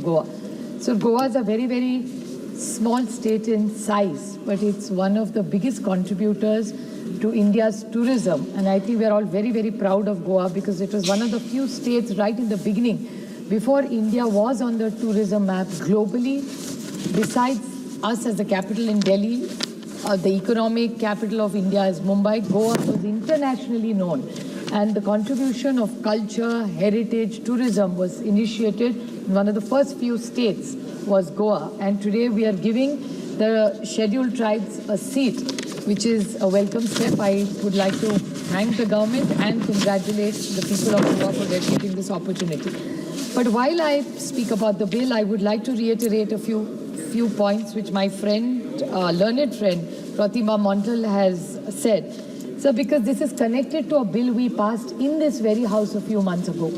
Goa. So Goa is a very, very small state in size, but it's one of the biggest contributors to India's tourism. And I think we're all very, very proud of Goa because it was one of the few states right in the beginning, before India was on the tourism map globally. Besides us as the capital in Delhi, the economic capital of India is Mumbai, Goa was internationally known. And the contribution of culture, heritage, tourism was initiated in one of the first few states was Goa. And today we are giving the scheduled tribes a seat, which is a welcome step. I would like to thank the government and congratulate the people of Goa for dedicating this opportunity. But while I speak about the bill, I would like to reiterate a few points which my friend, learned friend, Pratima Montal has said. So because this is connected to a bill we passed in this very house a few months ago.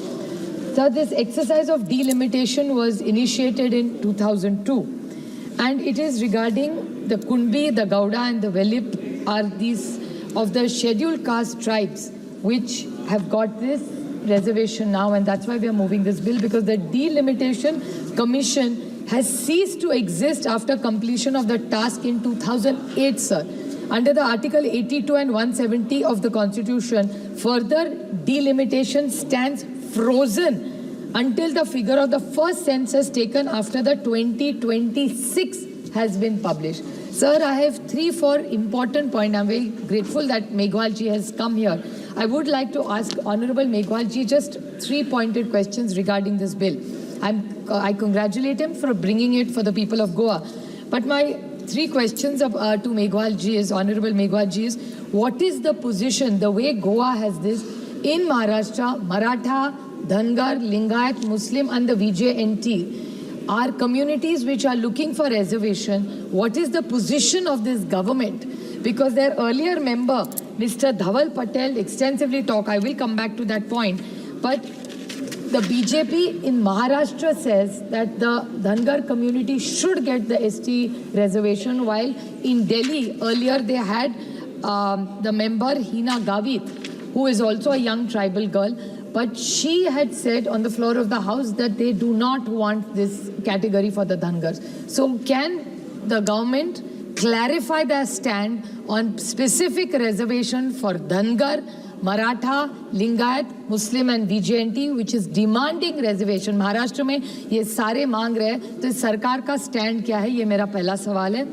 So this exercise of delimitation was initiated in 2002. And it is regarding the Kunbi, the Gauda and the Velip are these of the scheduled caste tribes which have got this reservation now, and that's why we are moving this bill, because the delimitation commission has ceased to exist after completion of the task in 2008, sir. Under the Article 82 and 170 of the Constitution, further delimitation stands frozen until the figure of the first census taken after the 2026 has been published. Sir, I have 3-4 important points. I'm very grateful that Meghwal ji has come here. I would like to ask Honorable Meghwal ji just 3 pointed questions regarding this bill. I congratulate him for bringing it for the people of Goa. But my 3 questions to Meghwal ji is, Honorable Meghwal ji, is what is the position, the way Goa has this, in Maharashtra, Maratha, Dhangar, Lingayat, Muslim and the VJNT are communities which are looking for reservation. What is the position of this government? Because their earlier member, Mr. Dhaval Patel, extensively talked. I will come back to that point. But the BJP in Maharashtra says that the Dhangar community should get the ST reservation, while in Delhi earlier they had the member Hina Gavit, who is also a young tribal girl, but she had said on the floor of the house that they do not want this category for the Dhangars. So can the government clarify their stand on specific reservation for Dhangar, Maratha, Lingayat, Muslim and VJNT, which is demanding reservation? Maharashtra में ये सारे मांग रहे हैं, तो सरकार का stand क्या है? ये मेरा पहला सवाल है.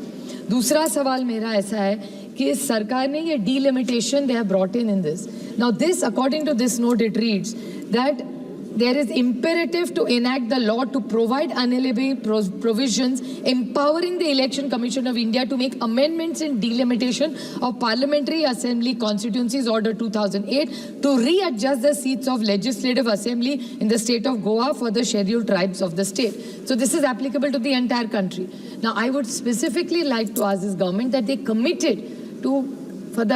दूसरा सवाल मेरा ऐसा है कि सरकार ने ये delimitation they have brought in this. Now this, according to this note, it reads that there is imperative to enact the law to provide unalienable provisions empowering the Election Commission of India to make amendments in delimitation of Parliamentary Assembly Constituencies Order 2008 to readjust the seats of Legislative Assembly in the state of Goa for the scheduled tribes of the state. So this is applicable to the entire country. Now I would specifically like to ask this government that they committed to,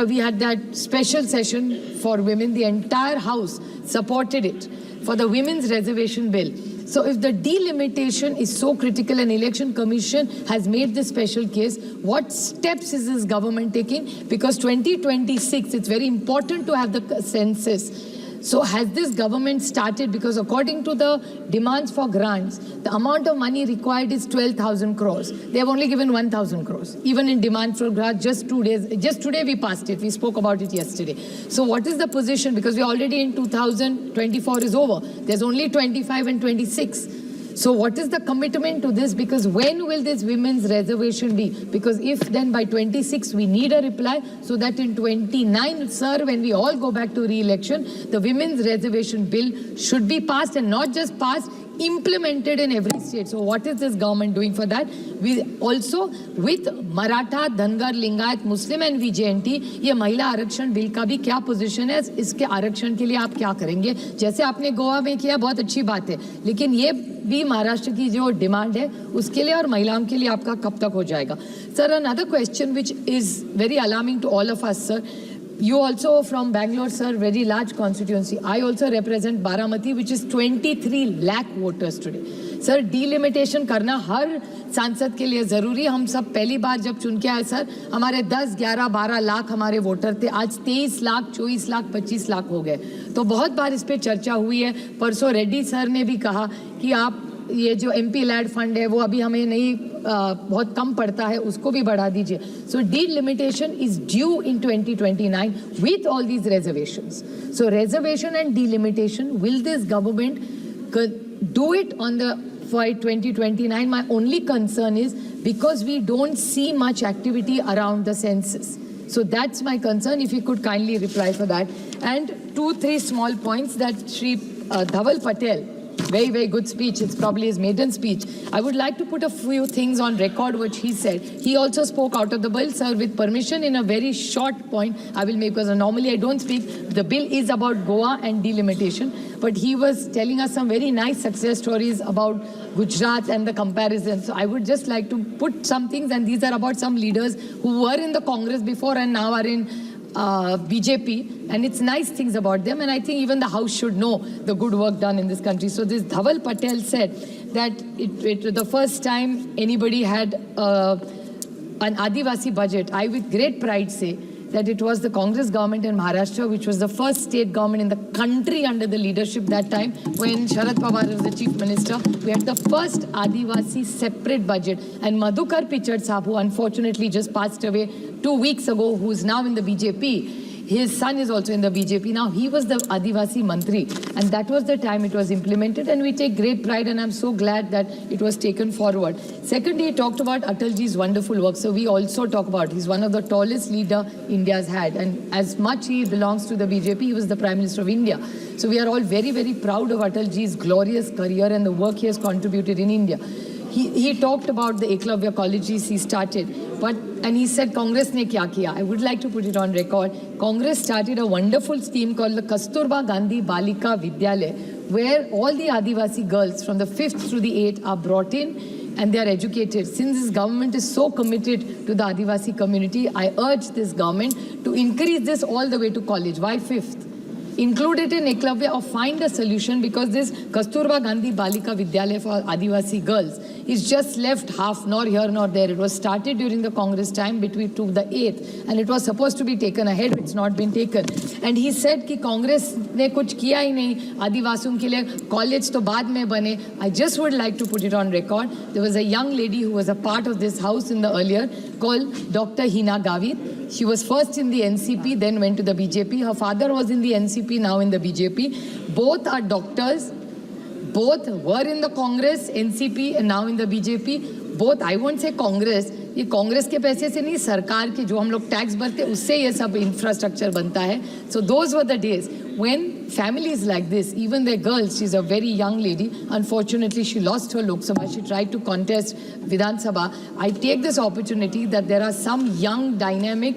we had that special session for women, the entire house supported it, for the women's reservation bill. So if the delimitation is so critical and Election Commission has made this special case, what steps is this government taking? Because 2026, it's very important to have the census. So has this government started? Because according to the demands for grants, the amount of money required is 12,000 crores. They have only given 1,000 crores. Even in demand for grants, just today we passed it. We spoke about it yesterday. So what is the position? Because we are already in 2024 is over. There's only 25 and 26. So what is the commitment to this? Because when will this women's reservation be? Because if then by 26 we need a reply, so that in 29, sir, when we all go back to re-election, the women's reservation bill should be passed, and not just passed, implemented in every state. So what is this government doing for that? We also, with Maratha, Dhangar, Lingayat, Muslim and VJNT, ये महिला आरक्षण bill का भी क्या position है? इसके आरक्षण के लिए आप क्या करेंगे? जैसे आपने गोवा में किया, बहुत अच्छी बात है, लेकिन ये भी महाराष्ट्र की जो डिमांड है उसके लिए और महिलाओं के लिए आपका कब तक हो जाएगा? Sir, another question which is very alarming to all of us, sir. You also from Bangalore, sir, very large constituency. I also represent Baramati, which is 23 lakh voters today. Sir delimitation करना हर सांसद के लिए ज़रूरी है। हम सब पहली बार जब चुन के आए सर, हमारे 10, 11, 12 लाख हमारे वोटर थे, आज 23 लाख, 24 लाख, 25 लाख हो गए। तो बहुत बार इस पे चर्चा हुई है। परसों रेड्डी सर ने भी कहा कि आप ये जो MP लैड फंड है वो अभी हमें नहीं बहुत कम पड़ता है, उसको भी बढ़ा दीजिए. So delimitation is due in 2029 with all these reservations. So reservation and delimitation, will this government do it on the for 2029? My only concern is because we don't see much activity around the census. So that's my concern, if you could kindly reply for that. And 2-3 small points that Shri Dhaval Patel, very, very good speech. It's probably his maiden speech. I would like to put a few things on record which he said. He also spoke out of the bill, sir, with permission, in a very short point I will make, because normally I don't speak. The bill is about Goa and delimitation, but he was telling us some very nice success stories about Gujarat and the comparison. So I would just like to put some things, and these are about some leaders who were in the Congress before and now are in BJP, and it's nice things about them, and I think even the House should know the good work done in this country. So this Dhaval Patel said that the first time anybody had an Adivasi budget, I with great pride say that it was the Congress government in Maharashtra, which was the first state government in the country under the leadership that time when Sharad Pawar was the chief minister. We had the first Adivasi separate budget, and Madhukar Pichard Sahab, who unfortunately just passed away 2 weeks ago, who is now in the BJP. His son is also in the BJP now. He was the Adivasi Mantri, and that was the time it was implemented, and we take great pride, and I'm so glad that it was taken forward. Secondly, he talked about Atalji's wonderful work, so we also talk about he's one of the tallest leader India's had, and as much he belongs to the BJP, he was the Prime Minister of India. So we are all very, very proud of Atalji's glorious career and the work he has contributed in India. He talked about the Eklavya colleges he started, and he said Congress ne kya kiya. I would like to put it on record. Congress started a wonderful scheme called the Kasturba Gandhi Balika Vidyalaya, where all the Adivasi girls from the 5th through the 8th are brought in and they are educated. Since this government is so committed to the Adivasi community, I urge this government to increase this all the way to college. Why 5th? Include it in Eklavya or find a solution, because this Kasturba Gandhi Balika Vidyalaya for Adivasi girls is just left half, nor here nor there. It was started during the Congress time between to the 8th, and it was supposed to be taken ahead. It's not been taken. And he said कि Congress ने कुछ किया ही नहीं आदिवासियों के लिए, college तो बाद में बने. I just would like to put it on record. There was a young lady who was a part of this house in the earlier called Dr. Hina Gavit. She was first in the NCP, then went to the BJP. Her father was in the NCP, now in the BJP. Both are doctors. Both were in the Congress, NCP, and now in the BJP. Both, I won't say Congress. ये कांग्रेस के पैसे से नहीं, सरकार के जो हम लोग टैक्स भरते हैं उससे ये सब इंफ्रास्ट्रक्चर बनता है. So those were the days when families like this, even their girls, she's a very young lady. Unfortunately, she lost her Lok Sabha. She tried to contest Vidhan Sabha. I take this opportunity that there are some young, dynamic,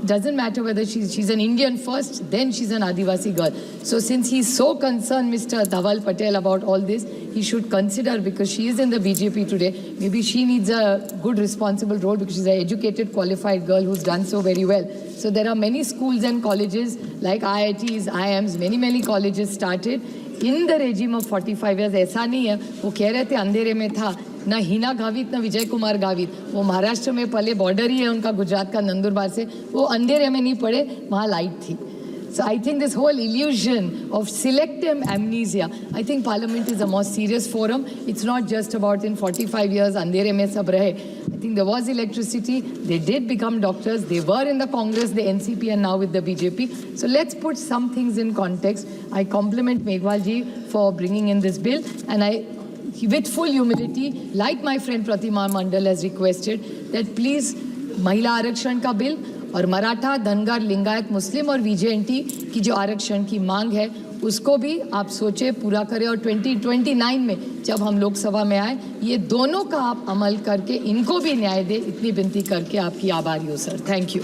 doesn't matter whether she's an Indian first, then she's an Adivasi girl. So since he's so concerned, Mr. Dhaval Patel, about all this, he should consider, because she is in the BJP today, maybe she needs a good responsible role, because she's an educated, qualified girl who's done so very well. So there are many schools and colleges like IITs, IIMs, many colleges started in the regime of 45 years. ऐसा नहीं है, वो कह रहे थे अंधेरे में था, ना हिना गावित ना विजय कुमार गावित, वो महाराष्ट्र में पले, बॉर्डर ही है उनका गुजरात का नंदुरबार से, वो अंधेरे में नहीं पड़े, वहाँ लाइट थी. So I think this whole illusion of selective amnesia, I think Parliament is a more serious forum. It's not just about in 45 years अंधेरे में सब रहे. I think there was electricity, they did become doctors, they were in the Congress, the NCP, and now with the BJP. So let's put some things in context. I compliment Meghwal ji for bringing in this bill, and with full humility, like my friend Pratima Mandal has requested, that please महिला आरक्षण का bill और मराठा, धनगर, लिंगायत, मुस्लिम और VJNT की जो आरक्षण की मांग है उसको भी आप सोचे पूरा करें, और 2029 में जब हम लोकसभा में आए ये दोनों का आप अमल करके इनको भी न्याय दे, इतनी विनती करके आपकी आभारी हूँ सर. Thank you.